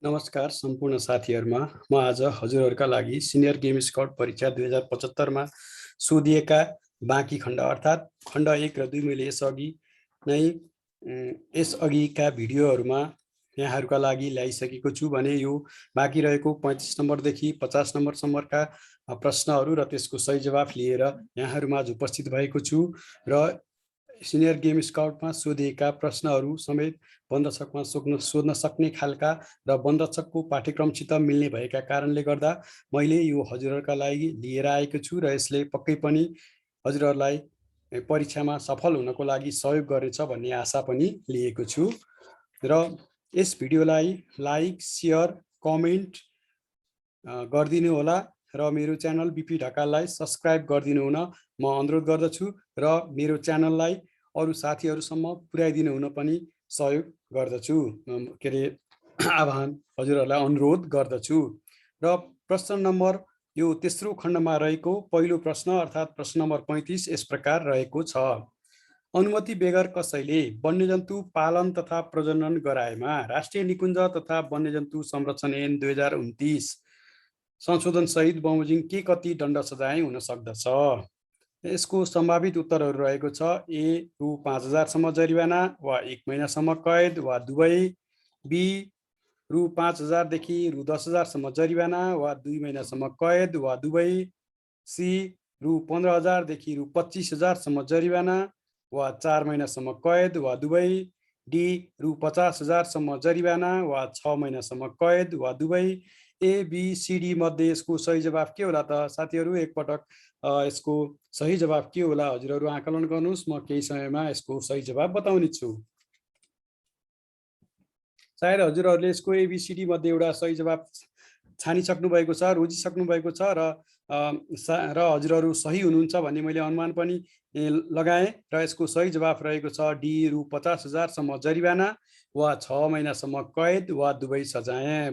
नमस्कार सम्पूर्ण साथीहरुमा म आज हजुरहरुका लागि सिनियर गेम स्काउट परीक्षा 2075 मा सोधिएका बाँकी खण्ड अर्थात खण्ड 1 र 2 मैले यसअघि नै यसअघिका भिडियोहरुमा यहाँहरुका लागि ल्याइसकेको छु भने यो बाँकी रहेको 35 नम्बरदेखि 50 नम्बरसम्मका प्रश्नहरु र त्यसको सही जवाफ लिएर यहाँहरुमा उपस्थित भएको छु र सिनियर गेम स्काउटमा सोधिएका प्रश्नहरु समेत बन्दछकमा सोध्न सक्ने खालका र बन्दछकको पाठ्यक्रमसित मिल्ने भएका कारणले गर्दा मैले यो हजुरहरुका लागि लिएर आएको छु र यसले पक्कै पनि हजुरहरुलाई परीक्षामा सफल हुनको लागि सहयोग गर्नेछ भन्ने आशा पनि लिएको छु र यस भिडियोलाई लाइक शेयर कमेन्ट गरिदिनु होला र मेरो च्यानल बीपी ढकाललाई सब्स्क्राइब गरिदिनु हुन म अनुरोध गर्दछु र मेरो च्यानललाई अरु साथीहरुसम्म पुर्याइदिनु हुन पनि सहयोग गर्दछु के रे आह्वान हजुरहरुलाई अनुरोध गर्दछु र प्रश्न नम्बर यो तेस्रो खण्डमा रहेको पहिलो प्रश्न अर्थात प्रश्न नम्बर 35 यस प्रकार रहेको छ। अनुमति बेगर कसैले वन्यजन्तु पालन तथा प्रजनन गराएमा राष्ट्रिय निकुञ्ज तथा वन्यजन्तु संरक्षण ऐन 2029 संशोधन सहित बमोजिम के कति दण्ड सजाय हुन सक्दछ? यसको सम्भावित उत्तरहरु रहेको छ। ए रु 5000 सम्म जरिवाना वा 1 महिनासम्म कैद वा दुवै, बी रु 5000 देखि रु 10000 सम्म जरिवाना वा 2 महिनासम्म कैद वा दुवै, सी रु 15000 देखि रु 25000 सम्म जरिवाना वा 4 महिनासम्म कैद वा दुवै, डी रु 50000 सम्म जरिवाना वा 6 महिनासम्म कैद वा दुवै। ए बी सी डी मध्ये यसको सही जवाफ के होला त साथीहरु? एकपटक यसको सही जवाफ के होला हजुरहरु आकलन गर्नुस्। म केही समयमा यसको सही जवाफ बताउने छु। सायद हजुरहरुले यसको एबीसीडी मध्ये एउटा सही जवाफ छानिसक्नु भएको छ, रोजिसक्नु भएको छ र हजुरहरु सही हुनुहुन्छ भन्ने मैले अनुमान पनि लगाएँ र यसको सही जवाफ रहेको छ डी रु 50000 सम्म जरिवाना वा 6 महिनासम्म कैद वा दुवै सजाय।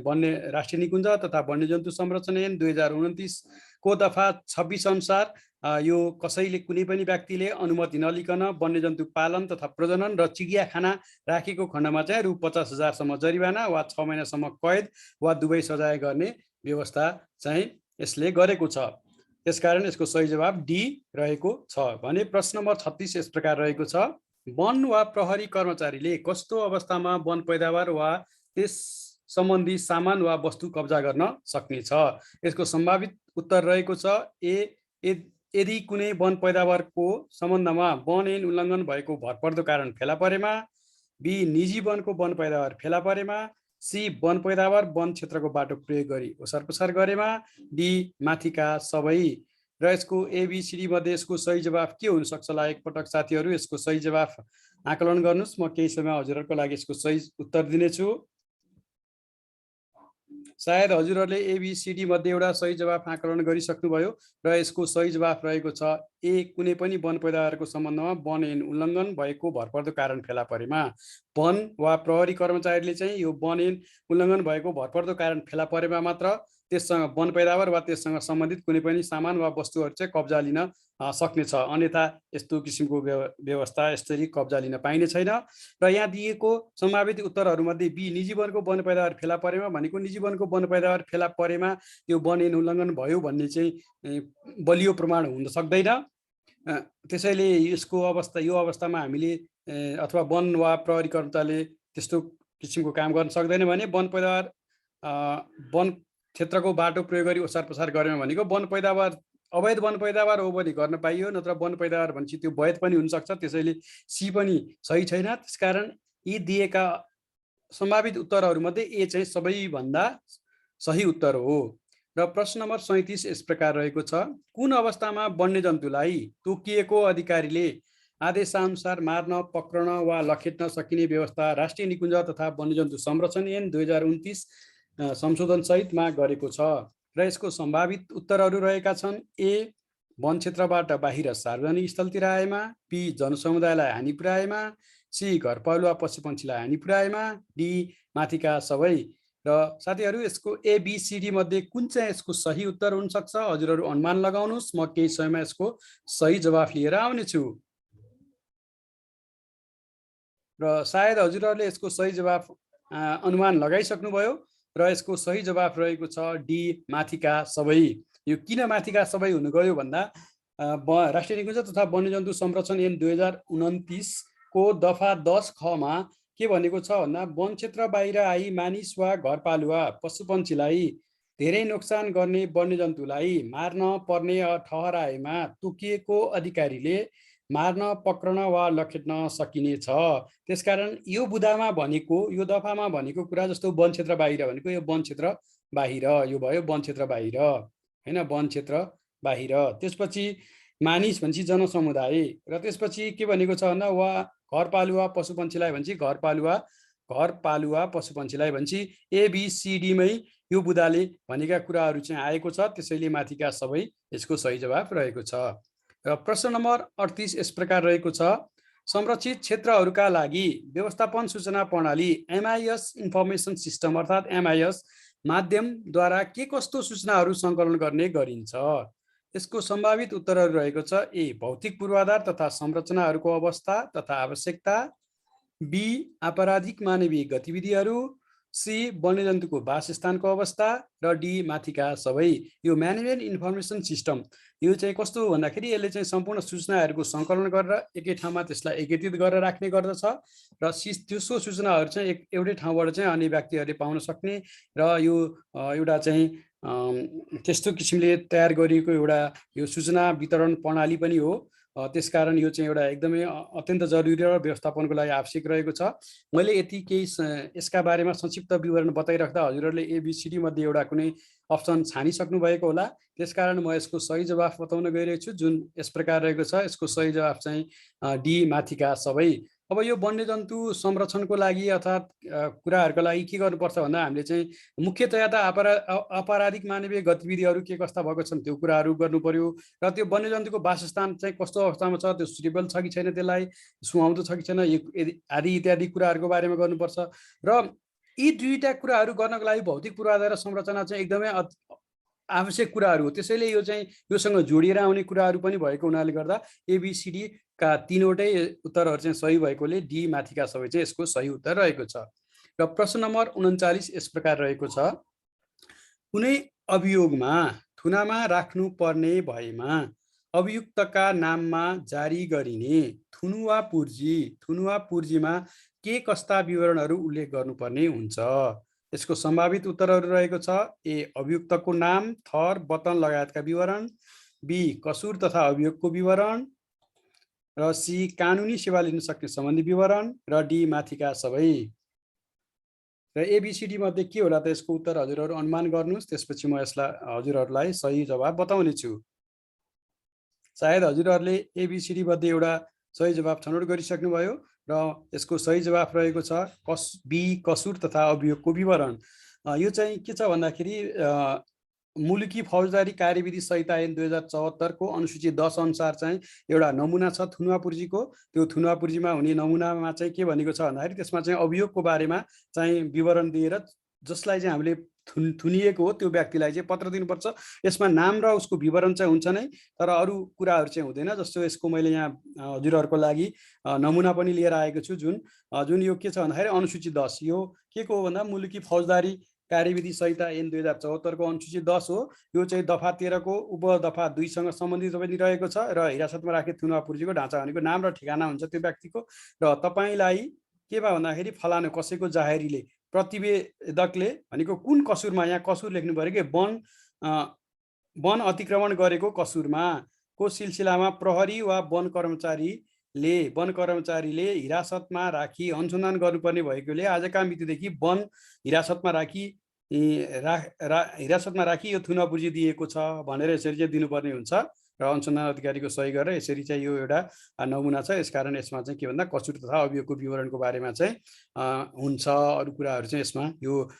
राष्ट्रिय निकुञ्ज तथा वन्यजन्तु संरक्षण ऐन 2029 को दफा 26 अनुसार यो कसैले कुनै पनि व्यक्तिले अनुमति नलिकन वन्यजन्तु पालन तथा प्रजनन र चिडियाखाना राखेको खण्डमा चाहिँ रु 50000 सम्म जरिवाना वा 6 महिनासम्म कैद वा दुवै सजाय गर्ने व्यवस्था चाहिँ यसले गरेको छ। त्यसकारण यसको सही जवाफ डी रहेको छ। भने प्रश्न नम्बर 36 यस प्रकार रहेको छ। वन वा प्रहरी कर्मचारीले कस्तो अवस्थामा वन पैदावार वा त्यस सम्बन्धी सामान वा वस्तु कब्जा गर्न सक्नेछ? यसको सम्भावित उत्तर रहेको छ। ए यदि कुनै वन पैदावारको सम्बन्धमा वन ऐन उल्लङ्घन भएको भरपर्दो कारण फेला परेमा, बी निजी वनको वन पैदावार फेला परेमा, सी वन पैदावार वन क्षेत्रको बाटो प्रयोग गरी ओसारपसार गरेमा, डी माथिका सबै। र यसको एबीसीडी मध्ये यसको सही जवाफ के हुन सक्छ होला एकपटक साथीहरु यसको सही जवाफ आकलन गर्नुस्। म केही समय हजुरहरुको लागि यसको सही उत्तर दिनेछु। सायद हजुरहरुले एबीसीडी मध्ये एउटा सही जवाफ आकलन गरिसक्नु भयो र यसको सही जवाफ रहेको छ ए कुनै पनि वन पैदावारको सम्बन्धमा वन ऐन उल्लङ्घन भएको भरपर्दो कारण फेला परेमा। वन वा प्रहरी कर्मचारीले चाहिँ यो वन ऐन उल्लङ्घन भएको भरपर्दो कारण फेला परेमा मात्र त्यससँग वन पैदावार वा त्यससँग सम्बन्धित कुनै पनि सामान वा वस्तुहरु चाहिँ कब्जा लिन सक्नेछ। अन्यथा यस्तो किसिमको व्यवस्था यसरी कब्जा लिन पाइने छैन। र यहाँ दिएको सम्भावित उत्तरहरु मध्ये बी निजी वनको वन पैदावार फेला परेमा भनेको निजी वनको वन पैदावार फेला परेमा त्यो वन ऐन उल्लङ्घन भयो भन्ने चाहिँ बलियो प्रमाण हुन सक्दैन। त्यसैले यसको अवस्था यो अवस्थामा हामीले अथवा वन वा प्रहरी कर्मचारीले त्यस्तो किसिमको काम गर्न सक्दैन भने वन पैदावार वन क्षेत्रको बाटो प्रयोग गरी ओसार पसार गरेमा भनेको वन पैदावार अवैध वन पैदावार हो भने गर्न पाइयो, नत्र वन पैदावार भनेपछि त्यो वैध पनि हुन सक्छ। त्यसैले सी पनि सही छैन। त्यसकारण यी दिएका सम्भावित उत्तरहरु मध्ये ए चाहिँ सबैभन्दा सही उत्तर हो। र प्रश्न नम्बर 37 यस प्रकार रहेको छ। कुन अवस्थामा वन्यजन्तुलाई तोकिएको अधिकारीले आदेशानुसार मार्न, पक्रन वा लखेट्न सकिने व्यवस्था राष्ट्रिय निकुञ्ज तथा वन्यजन्तु संरक्षण ऐन 2029 संशोधन सहितमा गरेको छ? र यसको सम्भावित उत्तरहरु रहेका छन्। ए वन क्षेत्रबाट बाहिर सार्वजनिक स्थलतिर आएमा, बी जनसमुदायलाई हानि पुर्याएमा, सी घरपालुवा पशुपन्छीलाई हानि पुर्याएमा, डी माथिका सबै। र साथीहरु यसको एबीसीडी मध्ये कुन चाहिँ यसको सही उत्तर हुन सक्छ हजुरहरु अनुमान लगाउनुस्। म केही समयमा यसको सही जवाफ लिएर आउने छु। र सायद हजुरहरुले यसको सही जवाफ अनुमान लगाइसक्नु भयो र यसको सही जवाफ रहेको छ डी माथिका सबै। यो किन माथिका सबै हुन गयो भन्दा राष्ट्रिय निकुञ्ज तथा वन्यजन्तु संरक्षण ऐन 2029 को दफा 10 खमा के भनेको छ भन्दा वन क्षेत्र बाहिर आई मानिस वा घरपालुवा पशुपन्छीलाई धेरै नोक्सान गर्ने वन्यजन्तुलाई मार्न पर्ने ठहराएमा तोकिएको अधिकारीले मार्न पक्रन वा लखेट्न सकिनेछ। त्यसकारण यो बुदामा भनेको यो दफामा भनेको कुरा जस्तो वन क्षेत्र बाहिर भनेको यो वन क्षेत्र बाहिर यो भयो वन क्षेत्र बाहिर हैन वन क्षेत्र बाहिर। त्यसपछि मानिस भन्छ जनसमुदाय र त्यसपछि के भनेको छ भन्दा वा घरपालुवा पशुपन्छीलाई भन्छ घरपालुवा पशुपन्छीलाई भन्छ ABCD मै यो बुदाले भनेका कुराहरू चाहिँ आएको छ। त्यसैले माथिका सबै यसको सही जवाफ रहेको छ। र प्रश्न नम्बर 38 यस प्रकार रहेको छ संरक्षित क्षेत्रहरूका लागि व्यवस्थापन सूचना प्रणाली MIS इन्फर्मेसन सिस्टम अर्थात् MIS माध्यमद्वारा के कस्तो सूचनाहरू सङ्कलन गर्ने गरिन्छ। यसको सम्भावित उत्तरहरू रहेको छ ए भौतिक पूर्वाधार तथा संरचनाहरूको अवस्था तथा आवश्यकता, बी आपराधिक मानवीय गतिविधिहरू, सी वन्यजन्तुको वासस्थानको अवस्था र डी माथिका सबै। यो म्यानेजमेन्ट इन्फर्मेसन सिस्टम यो चाहिँ कस्तो हो भन्दाखेरि यसले चाहिँ सम्पूर्ण सूचनाहरूको सङ्कलन गरेर एकै ठाउँमा त्यसलाई एकत्रित गरेर राख्ने गर्दछ र त्यसको सूचनाहरू चाहिँ एउटै ठाउँबाट चाहिँ अन्य व्यक्तिहरूले पाउन सक्ने र यो एउटा चाहिँ त्यस्तो किसिमले तयार गरिएको एउटा यो सूचना वितरण प्रणाली पनि हो। त्यसकारण यो चाहिँ एउटा एकदमै अत्यन्त जरुरी र व्यवस्थापनको लागि आवश्यक रहेको छ। मैले यति केही यसका बारेमा संक्षिप्त विवरण बताइराख्दा हजुरहरूले ABCD मध्ये एउटा कुनै अप्सन छानिसक्नु भएको होला। त्यसकारण म यसको सही जवाफ बताउन गइरहेको छु जुन यस प्रकार रहेको छ। यसको सही जवाफ चाहिँ डी माथिका सबै। अब यो वन्यजन्तु संरक्षणको लागि अर्थात् कुराहरूको लागि के गर्नुपर्छ भन्दा हामीले चाहिँ मुख्यतया त आपराधिक मानवीय गतिविधिहरू के कस्ता भएको छन् त्यो कुराहरू गर्नु पर्यो र त्यो वन्यजन्तुको वासस्थान चाहिँ कस्तो अवस्थामा छ त्यो सुटेबल छ कि छैन त्यसलाई सुहाउँदो छ कि छैन आदि इत्यादि कुराहरूको बारेमा गर्नुपर्छ। र यी दुईटा कुराहरू गर्नको लागि भौतिक पूर्वाधार र संरचना चाहिँ एकदमै आवश्यक कुराहरू हो। त्यसैले यो चाहिँ योसँग जोडिएर आउने कुराहरू पनि भएको हुनाले गर्दा ABCD का तीनवटै उत्तरहरू चाहिँ सही भएकोले डी माथिका सबै चाहिँ यसको सही उत्तर रहेको छ। र प्रश्न नम्बर 39 यस प्रकार रहेको छ कुनै अभियोगमा थुनामा राख्नु पर्ने भएमा अभियुक्तका नाममा जारी गरिने थुनु वा पूर्जीमा के कस्ता विवरणहरू उल्लेख गर्नुपर्ने हुन्छ। यसको सम्भावित उत्तरहरू रहेको छ ए अभियुक्तको नाम, थर, वतन लगायतका विवरण, बी कसुर तथा अभियोगको विवरण र सी कानुनी सेवा लिन सक्ने सम्बन्धी विवरण र डी माथिका सबै। र ABCD मध्ये के होला त यसको उत्तर हजुरहरू अनुमान गर्नुहोस्। त्यसपछि म यसलाई हजुरहरूलाई सही जवाब बताउने छु। सायद हजुरहरूले ABCD मध्ये एउटा सही जवाब छनौट गरिसक्नुभयो र यसको सही जवाफ रहेको छ बी कसुर तथा अभियोगको विवरण। यो चाहिँ के छ भन्दाखेरि मुलुकी फौजदारी कार्यविधि संहिता ऐन 2074 को अनुसूची 10 अनुसार चाहिँ एउटा नमुना छ थुनुवा पूर्जीको। त्यो थुनुवा पूर्जीमा हुने नमुनामा चाहिँ के भनेको छ भन्दाखेरि त्यसमा चाहिँ अभियोगको बारेमा चाहिँ विवरण दिएर जसलाई चाहिँ हामीले थुनिएको हो त्यो व्यक्तिलाई चाहिँ पत्र दिनुपर्छ। यसमा नाम र उसको विवरण चाहिँ हुन्छ नै तर अरू कुराहरू चाहिँ हुँदैन। जस्तो यसको मैले यहाँ हजुरहरूको लागि नमुना पनि लिएर आएको छु जुन यो के छ भन्दाखेरि अनुसूची 10 यो के को हो भन्दा मुलुकी फौजदारी कार्यविधि संहिता ऐन 2074 को अनुसूची 10 हो। यो चाहिँ दफा 13 को उपदफा 2 सँग सम्बन्धित पनि रहेको छ र हिरासतमा राखे थुनुवा पूर्जीको ढाँचा भनेको नाम र ठेगाना हुन्छ त्यो व्यक्तिको र तपाईलाई केमा भन्दाखेरि फलानु कसैको जाहेरीले प्रतिवेदकले भनेको कुन कसुरमा यहाँ कसुर लेख्नु पर्यो कि वन अतिक्रमण गरेको कसुरमा को सिलसिलामा प्रहरी वा वन कर्मचारीले हिरासतमा राखी अनुसन्धान गर्नुपर्ने भएकोले आजका मितिदेखि वन हिरासतमा राखी यो थुनुवा पूर्जी दिएको छ भनेर यसरी चाहिँ दिनुपर्ने हुन्छ र अनुसन्धान अधिकारीको सही गरेर यसरी चाहिँ यो एउटा नमुना छ। यसकारण यसमा चाहिँ के भन्दा कसुर तथा अभियोगको विवरणको बारेमा चाहिँ हुन्छ। अरू कुराहरू चाहिँ यसमा यो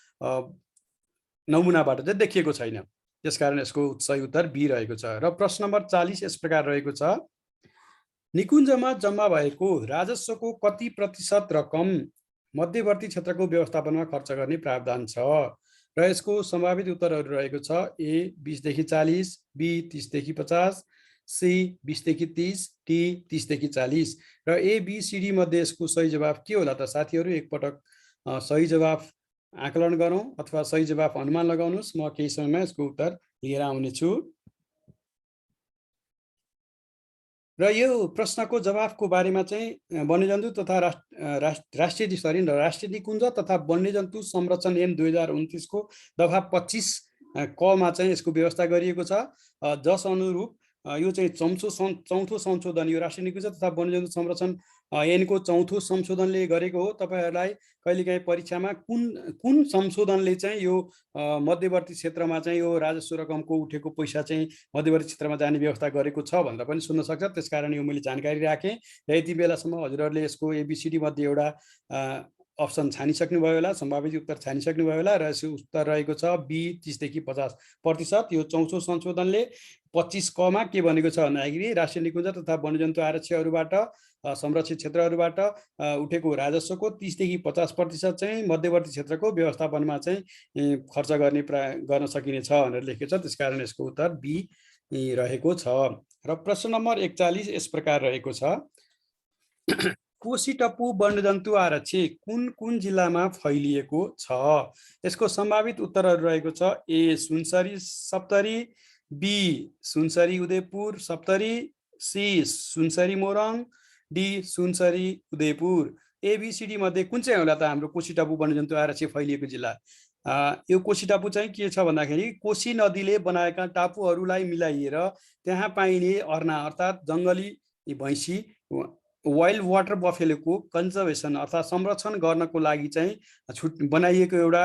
नमुनाबाट चाहिँ देखिएको छैन। त्यसकारण यसको सही उत्तर बी रहेको छ। र प्रश्न नम्बर 40 यस प्रकार रहेको छ निकुञ्जमा जम्मा भएको राजस्वको कति प्रतिशत रकम मध्यवर्ती क्षेत्रको व्यवस्थापनमा खर्च गर्ने प्रावधान छ र यसको सम्भावित उत्तरहरू रहेको छ ए 20 देखि 40, बी 30 देखि 50, सी 20 देखि 30, डी 30 देखि 40 र ABCD मध्ये यसको सही जवाफ के होला त साथीहरू एकपटक सही जवाफ आकलन गरौँ अथवा सही जवाफ अनुमान लगाउनुहोस्। म केही समयमा यसको उत्तर लिएर आउनेछु। र यो प्रश्नको जवाफको बारेमा चाहिँ वन्यजन्तु तथा राष्ट्रिय निकुञ्ज तथा वन्यजन्तु संरक्षण ऐन 2029 को दफा 25 कमा चाहिँ यसको व्यवस्था गरिएको छ। जस अनुरूप यो चाहिँ चौथो संशोधन, यो राष्ट्रिय निकुञ्ज तथा वन्यजन्तु संरक्षण ऐनको चौथो संशोधनले गरेको हो। तपाईहरुलाई कहिलेकाहीँ परीक्षामा कुन संशोधनले चाहिँ यो मध्यवर्ती क्षेत्रमा चाहिँ यो राजस्व रकमको उठेको पैसा चाहिँ मध्यवर्ती क्षेत्रमा जाने व्यवस्था गरेको छ भनेर पनि सुन्न सक्छ। त्यसकारण यो मैले जानकारी राखेँ। र यति बेलासम्म हजुरहरूले यसको एबिसिडी मध्ये एउटा अप्सन छानिसक्नुभयो होला, सम्भावित उत्तर छानिसक्नुभयो होला। र यसको उत्तर रहेको छ बी 30 देखि 50%। यो चौथो संशोधनले 25 कमा के भनेको छ भन्दाखेरि राष्ट्रिय निकुञ्ज तथा वन्यजन्तु आरक्षीहरूबाट संरक्षित क्षेत्रहरूबाट उठेको राजस्वको 30 देखि 50% चाहिँ मध्यवर्ती क्षेत्रको व्यवस्थापनमा चाहिँ खर्च गर्न सकिनेछ भनेर लेखेको छ। त्यसकारण यसको उत्तर बी रहेको छ। र प्रश्न नम्बर 41 यस प्रकार रहेको छ। कोशी टप्पु वन्यजन्तु आरक्षी कुन कुन जिल्लामा फैलिएको छ? यसको सम्भावित उत्तरहरू रहेको छ। A Sunsari Saptari, B Sunsari Udayapur Saptari, C Sunsari Morang, D Sunsari Udayapur. ABCD मध्ये कुन चाहिँ होला त हाम्रो कोशी टप्पु वन्यजन्तु आरक्षी फैलिएको जिल्ला? यो कोशी टापु चाहिँ के छ भन्दाखेरि कोशी नदीले बनाएका टापुहरूलाई मिलाइएर त्यहाँ पाइने अर्ना अर्थात् जङ्गली भैँसी वाइल्ड वाटर बफेलोको कन्जर्भेसन अर्थात् संरक्षण गर्नको लागि चाहिँ बनाइएको एउटा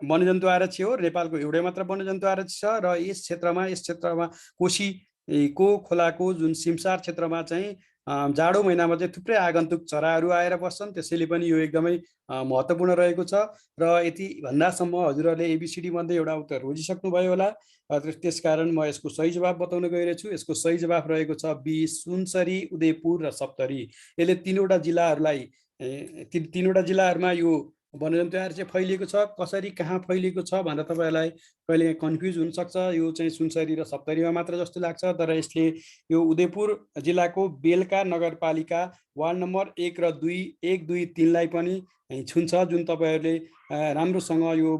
वन्यजन्तु आरक्षी हो। नेपालको एउटै मात्र वन्यजन्तु आरक्षी छ। र यस क्षेत्रमा कोशीको खोलाको जुन सिमसार क्षेत्रमा चाहिँ जाडो महिनामा चाहिँ थुप्रै आगन्तुक चराहरू आएर बस्छन्। त्यसैले पनि यो एकदमै महत्त्वपूर्ण रहेको छ। र यति भन्दासम्म हजुरहरूले एबिसिडी मध्ये एउटा उत्तर रोजिसक्नुभयो होला। त्यसकारण म यसको सही जवाफ बताउन गइरहेछु। यसको सही जवाफ रहेको छ बी सुनसरी उदयपुर र सप्तरी। यसले तीनवटा जिल्लाहरूमा यो वन्यजन्तु आरक्षी फैलिएको छ। कसरी कहाँ फैलिएको छ भनेर तपाईहरुलाई कहिले कन्फ्युज हुन सक्छ। यो चाहिँ सुनसरी र सप्तरीमा मात्र जस्तो लाग्छ, तर यसले यो उदयपुर जिल्लाको बेलका नगरपालिका वार्ड नम्बर 1 र 2 3लाई पनि छुन्छ, जुन तपाईहरुले राम्रोसँग यो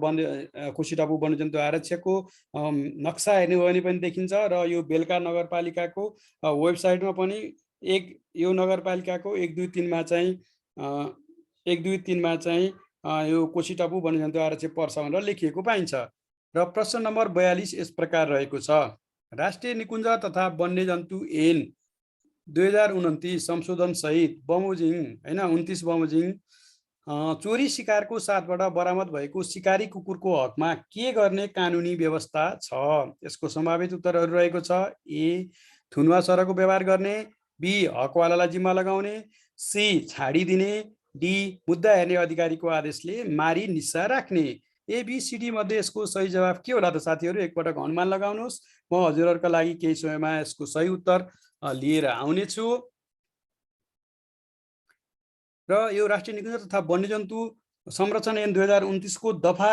कोशी टापु वन्यजन्तु आरक्षीको नक्सा हेर्नुभयो भने पनि देखिन्छ। र यो बेलका नगरपालिकाको वेबसाइटमा पनि यो नगरपालिकाको 1 2 3मा चाहिँ यो कोशी टापु वन्यजन्तु आरक्षी पर्छ भनेर लेखिएको पाइन्छ। र प्रश्न नम्बर 42 यस प्रकार रहेको छ। राष्ट्रिय निकुञ्ज तथा वन्यजन्तु ऐन 2029 संशोधन सहित बमोजिम 29 बमोजिम चोरी शिकारको साथबाट बरामद भएको शिकारी कुकुरको हकमा के गर्ने कानुनी व्यवस्था छ? यसको सम्भावित उत्तरहरू रहेको छ। ए थुनुवा सरको व्यवहार गर्ने, बी हकवालालाई जिम्मा लगाउने, सी छाडिदिने, डी मुद्दा हेर्ने अधिकारीको आदेशले मारी निस्सा राख्ने। एबिसिडी मध्ये यसको सही जवाफ के होला त साथीहरू? एकपटक अनुमान लगाउनुहोस्। म हजुरहरूका लागि केही समयमा यसको सही उत्तर लिएर आउनेछु। र यो राष्ट्रिय निकुञ्ज तथा वन्यजन्तु संरक्षण ऐन 2029 को दफा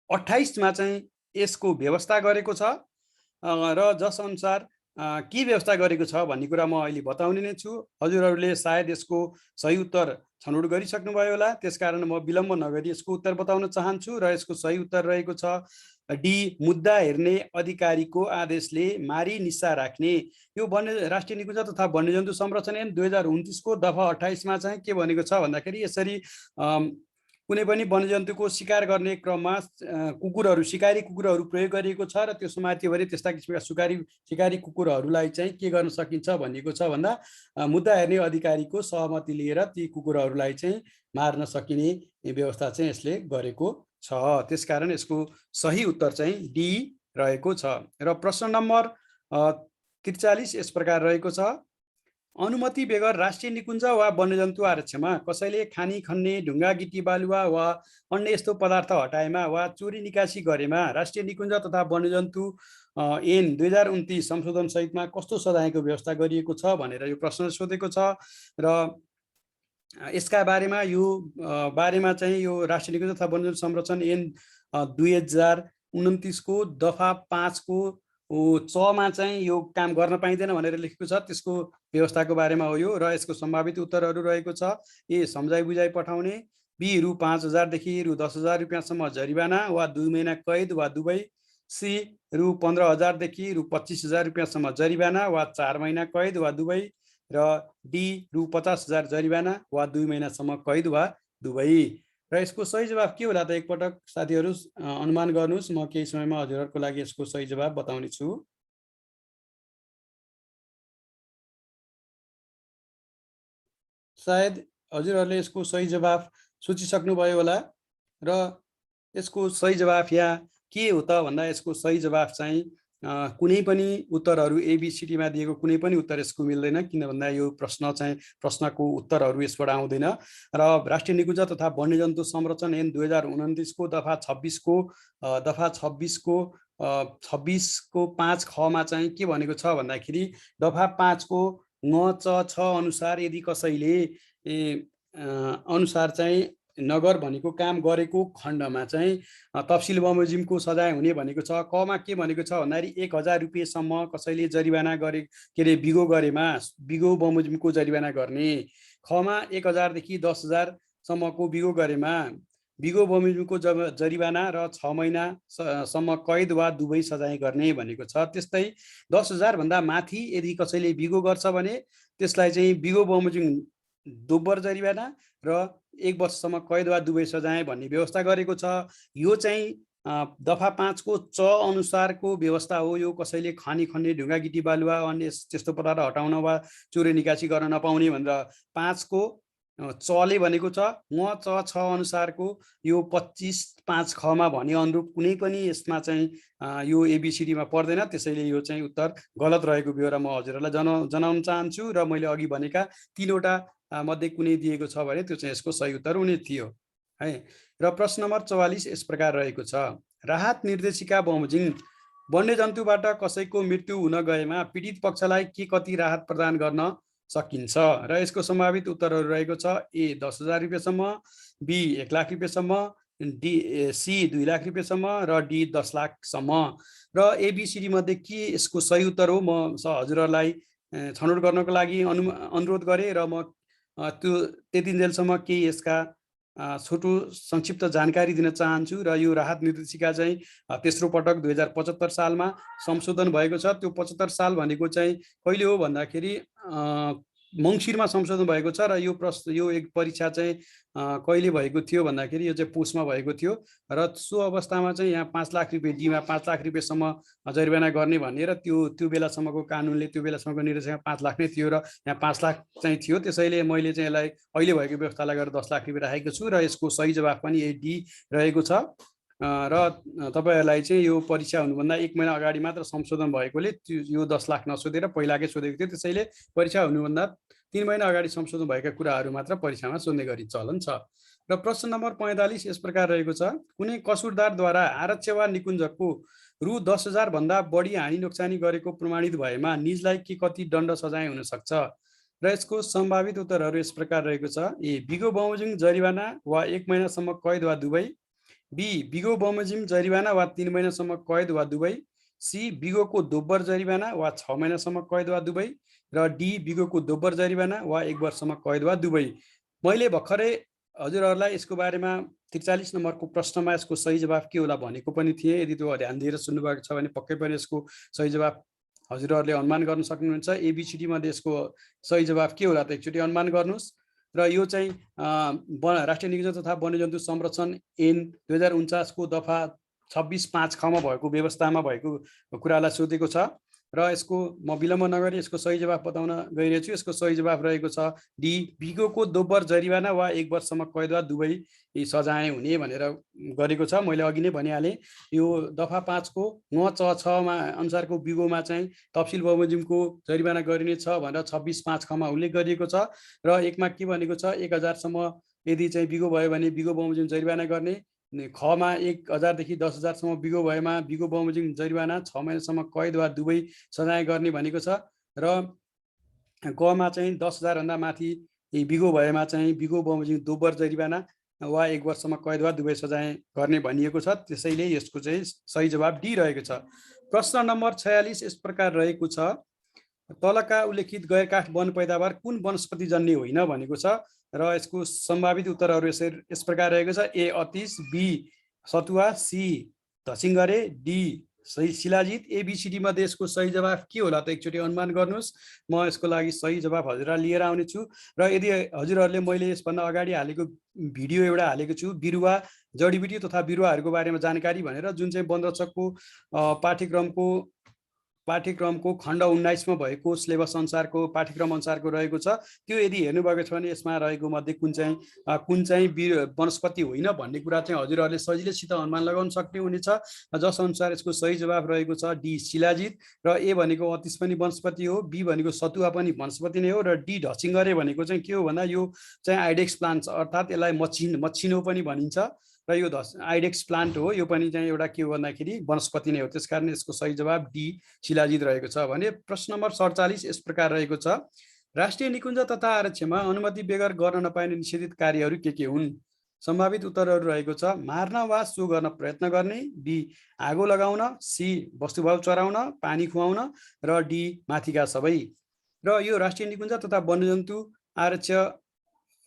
28 मा चाहिँ यसको व्यवस्था गरेको छ। र जस अनुसार के व्यवस्था गरेको छ भन्ने कुरा म अहिले बताउने नै छु। हजुरहरूले सायद यसको सही उत्तर छनौट गरिसक्नुभयो होला। त्यसकारण म विलम्ब नगरी यसको उत्तर बताउन चाहन्छु। र यसको सही उत्तर रहेको छ डी मुद्दा हेर्ने अधिकारीको आदेशले मारी निस्सा राख्ने। यो राष्ट्रिय निकुञ्ज तथा वन्यजन्तु संरक्षण ऐन 2029 को दफा 28 मा चाहिँ के भनेको छ भन्दाखेरि यसरी कुनै पनि वन्यजन्तुको शिकार गर्ने क्रममा शिकारी कुकुरहरू प्रयोग गरिएको छ र त्यो समातियो भने त्यस्ता किसिमका शिकारी कुकुरहरूलाई चाहिँ के गर्न सकिन्छ भनिएको छ भन्दा मुद्दा हेर्ने अधिकारीको सहमति लिएर ती कुकुरहरूलाई चाहिँ मार्न सकिने व्यवस्था चाहिँ यसले गरेको छ। त्यसकारण यसको सही उत्तर चाहिँ डी रहेको छ। र प्रश्न नम्बर 43 यस प्रकार रहेको छ। अनुमति बेगर राष्ट्रिय निकुञ्ज वा वन्यजन्तु आरक्षमा कसैले खानी खन्ने, ढुङ्गा गिटी बालुवा वा अन्य यस्तो पदार्थ हटाएमा वा चोरी निकासी गरेमा राष्ट्रिय निकुञ्ज तथा वन्यजन्तु ऐन 2029 संशोधन सहितमा कस्तो सजायको व्यवस्था गरिएको छ भनेर यो प्रश्न सोधेको छ। र यसका बारेमा चाहिँ यो राष्ट्रिय निकुञ्ज तथा वन्यजन्तु संरक्षण ऐन 2029 को दफा 5 को चमा चाहिँ यो काम गर्न पाइँदैन भनेर लेखेको छ, त्यसको व्यवस्थाको बारेमा हो यो। र यसको सम्भावित उत्तरहरू रहेको छ। ए, सम्झाइ बुझाइ पठाउने। बी, रु 5,000 देखि रु 10,000 रुपियाँसम्म जरिवाना वा 2 महिना कैद वा दुवै। सी, रु 15,000 देखि रु 25,000 रुपियाँसम्म जरिवाना वा 4 महिना कैद वा दुवै। र डी, रु 50,000 जरिवाना वा 2 महिनासम्म कैद वा दुवै। र यसको सही जवाफ के होला त? एकपटक साथीहरू अनुमान गर्नुहोस्। म केही समयमा हजुरहरूको लागि यसको सही जवाफ बताउने छु। सायद हजुरहरूले यसको सही जवाफ सोचिसक्नुभयो होला। र यसको सही जवाफ यहाँ के हो त भन्दा यसको सही जवाफ चाहिँ कुनै पनि उत्तरहरू एबिसिडीमा दिएको कुनै पनि उत्तर यसको मिल्दैन। किन भन्दा यो प्रश्नको उत्तरहरू यसबाट आउँदैन। र राष्ट्रिय निकुञ्ज तथा वन्यजन्तु संरक्षण ऐन 2029 को दफा 26 को 5 खमा चाहिँ के भनेको छ भन्दाखेरि दफा 5 को ङ च छ अनुसार यदि कसैले अनुसार चाहिँ नगर भनेको काम गरेको खण्डमा चाहिँ तफसिल बमोजिमको सजाय हुने भनेको छ। कमा के भनेको छ भन्दाखेरि 1,000 रुपियाँसम्म कसैले जरिवाना गरे के अरे बिगो गरेमा बिगो बमोजिमको जरिवाना गर्ने। खमा 1,000 देखि 10,000 सम्मको बिगो गरेमा बिगो बमोजिमको जरिवाना र 6 महिनासम्म कैद वा दुवै सजाय गर्ने भनेको छ। त्यस्तै 10,000 भन्दा माथि यदि कसैले बिगो गर्छ भने त्यसलाई चाहिँ बिगो बमोजिम दोब्बर जरिवाना र 1 वर्षसम्म कैद वा दुवै सजाय भन्ने व्यवस्था गरेको छ। यो चाहिँ दफा 5 को च अनुसारको व्यवस्था हो। यो कसैले खानी खन्ने ढुङ्गा गिटी बालुवा अन्य त्यस्तो पदार्थ हटाउन वा चोरी निकासी गर्न नपाउने भनेर 5 को चले भनेको छ। ङ च छ अनुसारको यो 25(5) खमा भने अनुरूप कुनै पनि यसमा चाहिँ यो एबिसिडीमा पर्दैन। त्यसैले यो चाहिँ उत्तर गलत रहेको बेहोरा म हजुरहरूलाई जनाउन चाहन्छु। र मैले अघि भनेका 3वटा मध्ये कुनै दिएको छ भने त्यो चाहिँ यसको सही उत्तर हुने थियो है। र प्रश्न नम्बर 44 यस प्रकार रहेको छ। राहत निर्देशिका बमोजिम वन्यजन्तुबाट कसैको मृत्यु हुन गएमा पीडित पक्षलाई के कति राहत प्रदान गर्न सकिन्छ? र यसको सम्भावित उत्तरहरू रहेको छ। ए, 10,000 रुपियाँसम्म, बी, 1 लाख रुपियाँसम्म, डी सी 2 लाख रुपियाँसम्म र डी 10 लाखसम्म। र एबिसिडी मध्ये के यसको सही उत्तर हो म हजुरहरूलाई छनौट गर्नको लागि अनुरोध गरेँ। र म त्यो त्यतिन्जेलसम्म केही यसका छोटो संक्षिप्त जानकारी दिन चाहन्छु। र यो राहत निर्देशिका चाहिँ तेस्रो पटक 2075 सालमा संशोधन भएको छ। त्यो 75 साल भनेको चाहिँ कहिले हो भन्दाखेरि मङ्सिरमा संशोधन भएको छ। र यो एक परीक्षा चाहिँ कहिले भएको थियो भन्दाखेरि यो चाहिँ पुसमा भएको थियो। र सो अवस्थामा चाहिँ यहाँ 5 लाख रुपियाँ, डीमा 5 लाख रुपियाँसम्म जरिवाना गर्ने भन्ने र त्यो बेलासम्मको कानुनले त्यो बेलासम्मको निर्देशकमा 5 लाख नै थियो र यहाँ 5 लाख चाहिँ थियो। त्यसैले मैले चाहिँ यसलाई अहिले भएको व्यवस्थालाई गरेर 10 लाख रुपियाँ राखेको छु। र यसको सही जवाफ पनि यही डी रहेको छ। र तपाईहरुलाई चाहिँ यो परीक्षा हुनुभन्दा 1 महिना अगाडि मात्र संशोधन भएकोले यो 10 लाख नसोधेर पहिलाकै सोधेको थियो। त्यसैले परीक्षा हुनुभन्दा 3 महिना अगाडि संशोधन भएका कुराहरू मात्र परीक्षामा सोध्ने गरी चलन छ। र प्रश्न नम्बर 45 यस प्रकार रहेको छ। कुनै कसुरदारद्वारा आरक्ष वा निकुञ्जको रु 10,000 भन्दा बढी हानि नोक्सानी गरेको प्रमाणित भएमा निजलाई के कति दण्ड सजाय हुन सक्छ? र यसको सम्भावित उत्तरहरू यस प्रकार रहेको छ। ए, बिगो बमोजिम जरिवाना वा 1 महिनासम्म कैद वा दुवै। बी, बिगो बमोजिम जरिवाना वा 3 महिनासम्म कैद वा दुवै। सी, बिगोको दोब्बर जरिवाना वा 6 महिनासम्म कैद वा दुवै। र डी, बिगोको दोब्बर जरिवाना वा 1 वर्षसम्म कैद वा दुवै। मैले भर्खरै हजुरहरूलाई यसको बारेमा 43 नम्बरको प्रश्नमा यसको सही जवाफ के होला भनेको पनि थिएँ। यदि त्यो ध्यान दिएर सुन्नुभएको छ भने पक्कै पनि यसको सही जवाफ हजुरहरूले अनुमान गर्न सक्नुहुन्छ। एबिसिडी मध्ये यसको सही जवाफ के होला त एकचोटि अनुमान गर्नुहोस्। र यो चाहिँ राष्ट्रिय निकुञ्ज तथा वन्यजन्तु संरक्षण ऐन 2049 को दफा 26(5) खमा भएको व्यवस्थामा भएको कुरालाई सोधेको छ। र यसको म विलम्ब नगरी यसको सही जवाफ बताउन गइरहेको छु। यसको सही जवाफ रहेको छ डी, बिगोको दोब्बर जरिवाना वा 1 वर्षसम्म कैद वा दुवै सजाय हुने भनेर गरेको छ। मैले अघि नै भनिहालेँ यो दफा 5 को ङ च छ अनुसारको बिगोमा चाहिँ तफसिल बमोजिमको जरिवाना गरिने छ भनेर 26(5) खमा उल्लेख गरिएको छ। र एकमा के भनेको छ 1,000 सम्म यदि चाहिँ बिगो भयो भने बिगो बमोजिम जरिवाना गर्ने। खमा 1,000 देखि 10,000 सम्म बिगो भएमा बिगो बमोजिम जरिवाना 6 महिनासम्म कैद वा दुवै सजाय गर्ने भनेको छ। र गमा चाहिँ 10,000 भन्दा माथि बिगो भएमा चाहिँ बिगो बमोजिम दोब्बर जरिवाना वा 1 वर्षमा कैद वा दुवै सजाय गर्ने भनिएको छ। त्यसैले यसको चाहिँ सही जवाब डी रहेको छ। प्रश्न नम्बर 46 यस प्रकार रहेको छ, तलका उल्लेखित गैरकाठ वन पैदावार कुन वनस्पति जन्य होइन भनेको छ र यसको सम्भावित उत्तरहरू यस प्रकार रहेको छ। ए अतिश, बी सतुवा, सी धसिङ्गरे, डी शिलाजित। एबिसिडी मध्ये यसको सही जवाब के होला त एकचोटि अनुमान गर्नुहोस्। म यसको लागि सही जवाब हजुरलाई लिएर आउने छु र यदि हजुरहरूले मैले यसभन्दा अगाडि हालेको भिडियो एउटा हालेको छु बिरुवा जडीबुटी तथा बिरुवाहरूको बारेमा जानकारी भनेर, जुन चाहिँ वनरक्षकको पाठ्यक्रमको खण्ड 19 मा भएको सिलेबस अनुसारको पाठ्यक्रम अनुसारको रहेको छ। त्यो यदि हेर्नुभएको छ भने यसमा रहेको मध्ये कुन चाहिँ वनस्पति होइन भन्ने कुरा चाहिँ हजुरहरूले सजिलैसित अनुमान लगाउन सक्ने हुनेछ। जस अनुसार यसको सही जवाब रहेको छ डी शिलाजित र ए भनेको अतिश पनि वनस्पति हो, बी भनेको सतुवा पनि वनस्पति नै हो र डी ढसिङ्गरे भनेको चाहिँ के हो भन्दा यो चाहिँ आइडेक्स प्लान्ट अर्थात् यसलाई मच्छिनो पनि भनिन्छ र यो आइडेक्स प्लान्ट हो। यो पनि चाहिँ एउटा के हो भन्दाखेरि वनस्पति नै हो। त्यसकारण यसको सही जवाब डी शिलाजित रहेको छ। भने प्रश्न नम्बर 47 यस प्रकार रहेको छ, राष्ट्रिय निकुञ्ज तथा आरक्षमा अनुमति बेगर गर्न नपाइने निषेधित कार्यहरू के हुन्? सम्भावित उत्तरहरू रहेको छ, मार्न वा सो गर्न प्रयत्न गर्ने, बी आगो लगाउन, सी वस्तुभाव चराउन, पानी खुवाउन र डी माथिका सबै। र यो राष्ट्रिय निकुञ्ज तथा वन्यजन्तु आरक्ष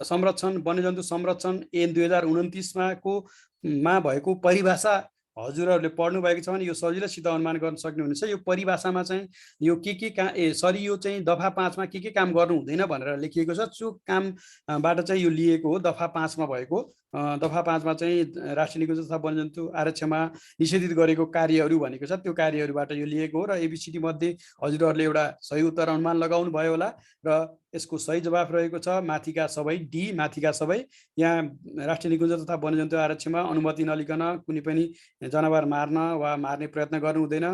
संरक्षण वन्यजन्तु संरक्षण ऐन 2029 मा भएको परिभाषा हजुरहरूले पढ्नु भएको छ भने यो सजिलैसित अनुमान गर्न सक्नुहुनेछ। यो परिभाषामा चाहिँ यो यो चाहिँ दफा 5 मा के काम गर्नु हुँदैन भनेर लेखिएको छ। त्यो कामबाट चाहिँ यो लिएको हो। दफा 5 मा भएको दफा 5 मा चाहिँ राष्ट्रिय निकुञ्ज तथा वन्यजन्तु आरक्षमा निषेधित गरेको कार्यहरू भनेको छ, त्यो कार्यहरूबाट यो लिएको हो। र एबिसिडी मध्ये हजुरहरूले एउटा सही उत्तर अनुमान लगाउनु भयो होला र यसको सही जवाब रहेको छ माथिका सबै, डी माथिका सबै। यहाँ राष्ट्रिय निकुञ्ज तथा वन्यजन्तु आरक्षमा अनुमति नलिकन कुनै पनि जनावर मार्न वा मार्ने प्रयत्न गर्नु हुँदैन।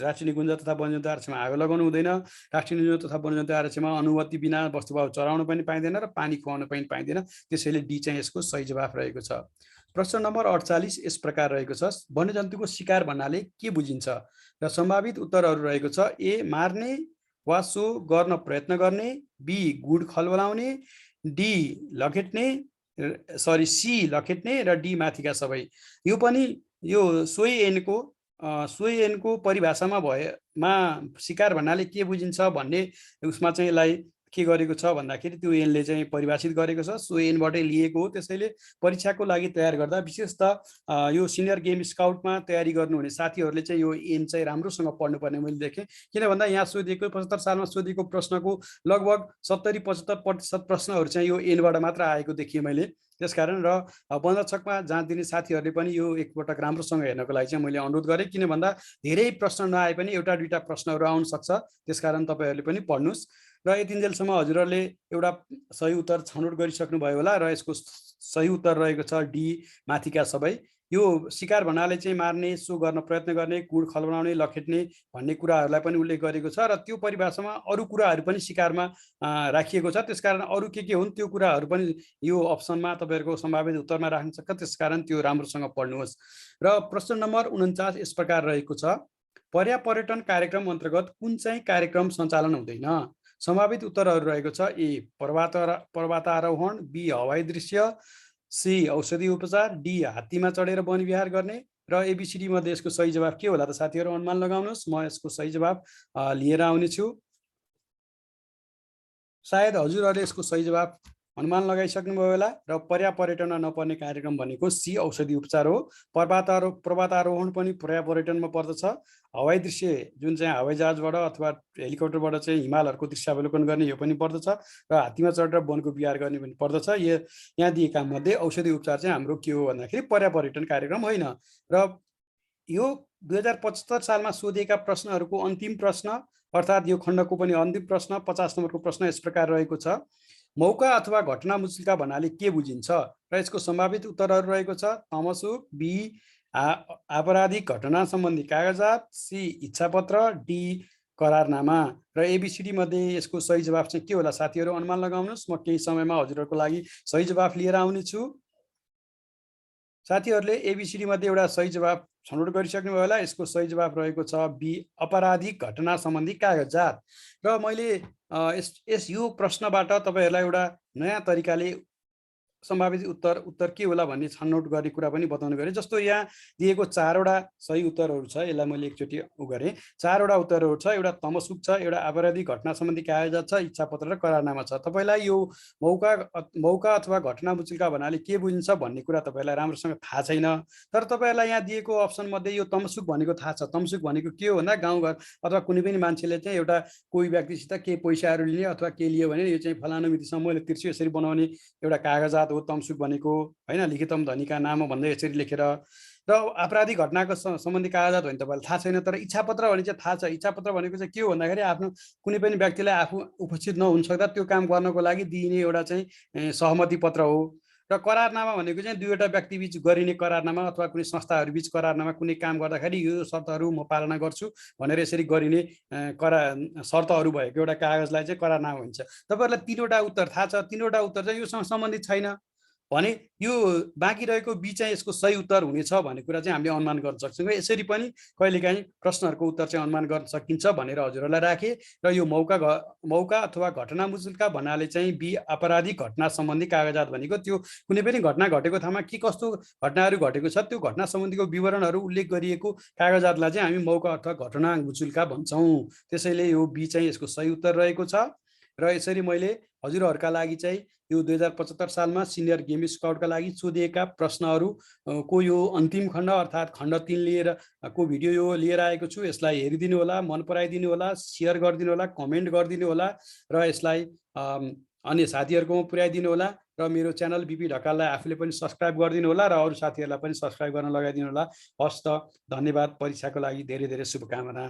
राष्ट्रिय निकुञ्ज तथा वन्यजन्तु आरक्षमा आगो लगाउनु हुँदैन। राष्ट्रिय निकुञ्ज तथा वन्यजन्तु आरक्षमा अनुमति बिना वस्तुभाव चराउन पनि पाइँदैन र पानी खुवाउन पनि पाइँदैन। त्यसैले डी चाहिँ यसको सही जवाब रहेको छ। प्रश्न नम्बर 48 यस प्रकार रहेको छ, वन्यजन्तुको शिकार भन्नाले के बुझिन्छ? र सम्भावित उत्तरहरू रहेको छ, ए मार्ने वा सो गर्न प्रयत्न गर्ने, बी गुड खलबलाउने, डी लखेट्ने सी लखेट्ने र डी माथिका सबै। यो पनि यो सोही ऐनको परिभाषामा शिकार भन्नाले के बुझिन्छ भन्ने उसमा चाहिँ यसलाई के गरेको छ भन्दाखेरि त्यो ऐनले चाहिँ परिभाषित गरेको छ, सो ऐनबाटै लिएको हो। त्यसैले परीक्षाको लागि तयार गर्दा विशेषतः यो सिनियर गेम स्काउटमा तयारी गर्नुहुने साथीहरूले चाहिँ यो ऐन चाहिँ राम्रोसँग पढ्नुपर्ने मैले देखेँ। किन भन्दा यहाँ सोधिएको 75 सालमा सोधिएको प्रश्नको लगभग 70-75% प्रश्नहरू चाहिँ यो ऐनबाट मात्र आएको देखिएँ मैले। त्यसकारण र वनरक्षकमा जाँच दिने साथीहरूले पनि यो एकपटक राम्रोसँग हेर्नको लागि चाहिँ मैले अनुरोध गरेँ। किन भन्दा धेरै प्रश्न नआए पनि एउटा दुईटा प्रश्नहरू आउन सक्छ। त्यसकारण तपाईँहरूले पनि पढ्नुहोस्। र यतिन्जेलसम्म हजुरहरूले एउटा सही उत्तर छनौट गरिसक्नु भयो होला र यसको सही उत्तर रहेको छ डी माथिका सबै। यो शिकार भन्नाले चाहिँ मार्ने, सो गर्न प्रयत्न गर्ने, गुड खलबलाउने, लखेट्ने भन्ने कुराहरूलाई पनि उल्लेख गरेको छ र त्यो परिभाषामा अरू कुराहरू पनि शिकारमा राखिएको छ। त्यसकारण अरू के हुन् त्यो कुराहरू पनि यो अप्सनमा तपाईँहरूको सम्भावित उत्तरमा राख्न सक्छ। त्यसकारण त्यो राम्रोसँग पढ्नुहोस्। र प्रश्न नम्बर 49 यस प्रकार रहेको छ, पर्यापर्यटन कार्यक्रम अन्तर्गत कुन चाहिँ कार्यक्रम सञ्चालन हुँदैन? सम्भावित उत्तरहरू रहेको छ, ए पर्वतारोहण, बी हवाई दृश्य, सी औषधि उपचार, डी हात्तीमा चढेर वन विहार गर्ने र एबिसिडी मध्ये यसको सही जवाब के होला त साथीहरू अनुमान लगाउनुहोस्। म यसको सही जवाब लिएर आउने छु। सायद हजुरहरूले यसको सही जवाब अनुमान लगाइसक्नुभयो होला र पर्यापर्यटनमा नपर्ने कार्यक्रम भनेको सी औषधि उपचार हो। पर्वतारोहण पनि पर्यापर्यटनमा पर्दछ। हवाई दृश्य जुन चाहिँ हवाई जहाजबाट अथवा हेलिकप्टरबाट चाहिँ हिमालहरूको दृश्यावलोकन गर्ने यो पनि पर्दछ र हात्तीमा चढेर वनको विहार गर्ने पनि पर्दछ। यहाँ दिएका मध्ये औषधि उपचार चाहिँ हाम्रो के हो भन्दाखेरि पर्यापर्यटन कार्यक्रम होइन। र यो 2075 सालमा सोधिएका प्रश्नहरूको अन्तिम प्रश्न अर्थात् यो खण्डको पनि अन्तिम प्रश्न 50 नम्बरको प्रश्न यस प्रकार रहेको छ, मौका अथवा घटना मुचुल्का भन्नाले के बुझिन्छ? र यसको सम्भावित उत्तरहरू रहेको छ, तमसुक, बी आपराधिक घटना सम्बन्धी कागजात, सी इच्छापत्र, डी करारनामा र एबिसिडी मध्ये यसको सही जवाब चाहिँ के होला साथीहरू अनुमान लगाउनुहोस्। म केही समयमा हजुरहरूको लागि सही जवाब लिएर आउने छु। साथीहरूले एबिसिडी मध्ये एउटा सही जवाब छनौट गरिसक्नु भयो होला। यसको सही जवाब रहेको छ बी आपराधिक घटना सम्बन्धी कागजात। र मैले यो प्रश्नबाट तपाईँहरूलाई एउटा नयाँ तरिकाले सम्भावित उत्तर के होला भन्ने छनौट गर्ने कुरा पनि बताउनु गरे। जस्तो यहाँ दिएको 4 वटा सही उत्तरहरू छ, यसलाई मैले एकचोटि गरेँ। 4 वटा उत्तरहरू छ, एउटा तमसुक छ, एउटा आपराधिक घटना सम्बन्धी कागजात छ, इच्छापत्र र करारनामा छ। तपाईलाई यो मौका अथवा घटना मुचुल्का भन्नाले के बुझिन्छ भन्ने कुरा तपाईलाई राम्रोसँग थाहा छैन। तर तपाईहरुलाई यहाँ दिएको अप्सन मध्ये यो तमसुक भनेको थाहा छ। तमसुक भनेको के हो भन्दा गाउँघर अथवा कुनै पनि मान्छेले चाहिँ एउटा कोही व्यक्तिसित केही पैसाहरू लिने अथवा के लियो भने यो चाहिँ फलानु मितिसम्म मैले तिर्छु यसरी बनाउने एउटा कागजात हो तमसुक भनेको, हैन। लिखितम धनीका नाम भन्दै यसरी लेखेर। र आपराधिक घटनाको सम्बन्धी कागजात भने तपाईलाई थाहा छैन। तर इच्छापत्र भने चाहिँ थाहा छ। इच्छापत्र भनेको चाहिँ के हो भन्दाखेरि आफ्नो कुनै पनि व्यक्तिलाई आफू उपस्थित नहुन सक्दा त्यो काम गर्नको लागि दिइने एउटा चाहिँ सहमति पत्र हो। र करारनामा भनेको चाहिँ दुईवटा व्यक्ति बीच गरिने करारनामा अथवा कुनै संस्थाहरू बीच करारनामा, कुनै काम गर्दाखेरि यो शर्तहरू म पालना गर्छु भनेर यसरी गरिने शर्तहरू भएको एउटा कागजलाई चाहिँ करारनामा भन्छ। तपाईहरुलाई 3 वटा उत्तर थाहा छ, 3 वटा उत्तर चाहिँ योसँग सम्बन्धित छैन भने यो बाँकी रहेको बी चाहिँ यसको सही उत्तर हुनेछ भन्ने कुरा चाहिँ हामीले अनुमान गर्न सक्छौँ। यसरी पनि कहिलेकाहीँ प्रश्नहरूको उत्तर चाहिँ अनुमान गर्न सकिन्छ भनेर हजुरहरूलाई राखेँ। र यो मौका अथवा घटना मुचुल्का भन्नाले चाहिँ बी आपराधिक घटना सम्बन्धी कागजात भनेको त्यो कुनै पनि घटना घटेको ठाउँमा के कस्तो घटनाहरू घटेको छ त्यो घटना सम्बन्धीको विवरणहरू उल्लेख गरिएको कागजातलाई चाहिँ हामी मौका अथवा घटना मुचुल्का भन्छौँ। त्यसैले यो बी चाहिँ यसको सही उत्तर रहेको छ। र यसरी मैले हजुरहरूका लागि चाहिँ यो 2075 सालमा सिनियर गेम स्काउटका लागि सोधिएका प्रश्नहरूको यो अन्तिम खण्ड अर्थात् खण्ड 3 लिएर को भिडियो यो लिएर आएको छु। यसलाई हेरिदिनु होला, मन पराइदिनु होला, सेयर गरिदिनु होला, कमेन्ट गरिदिनु होला र यसलाई अन्य साथीहरूकोमा पुर्याइदिनु होला। र मेरो च्यानल बिपी ढकाललाई आफूले पनि सब्स्क्राइब गरिदिनु होला र अरू साथीहरूलाई पनि सब्स्क्राइब गर्न लगाइदिनु होला। हस् त, धन्यवाद। परीक्षाको लागि धेरै धेरै शुभकामना।